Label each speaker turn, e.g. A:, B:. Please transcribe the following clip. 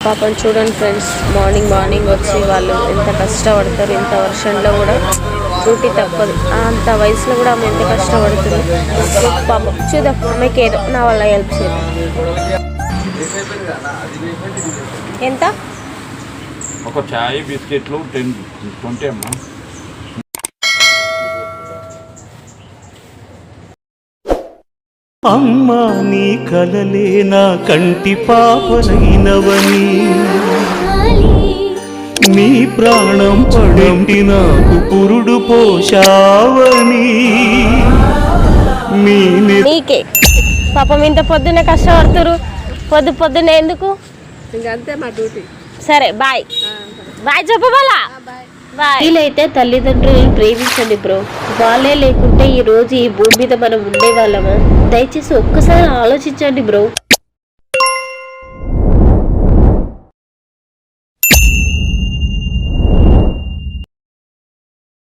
A: పాపం చూడండి friends, morning వచ్చి వాళ్ళు ఎంత కష్టపడతారు. ఇంత వర్షంలో కూడా డ్యూటీ తప్పదు. అంత వయసులో కూడా ఆమె ఎంత కష్టపడుతుంది. పాపం చూద్దాం, ఆమెకి ఏదో నా వల్ల హెల్ప్ చేద్దాం. ఎంత?
B: ఒక చాయ్ బిస్కెట్లు 20 అమ్మా.
C: అమ్మా నీ కలలే నా కంటి పాపనైనవని, నీ ప్రాణం పడేంటి నాకు పురుడు పోషావని.
A: నీకే పాపం ఇంత పొద్దున్నే కష్టపడుతురు. పొద్దున్నే ఎందుకు?
D: ఇంకంతే మా డ్యూటీ.
A: సరే బాయ్ చెప్పవాలా. వీలైతే తల్లిదండ్రులను ప్రేమించండి బ్రో. వాళ్ళే లేకుంటే ఈ రోజు ఈ భూమి మీద మనం ఉండేవాళ్ళమా? దయచేసి ఒక్కసారి ఆలోచించండి బ్రో.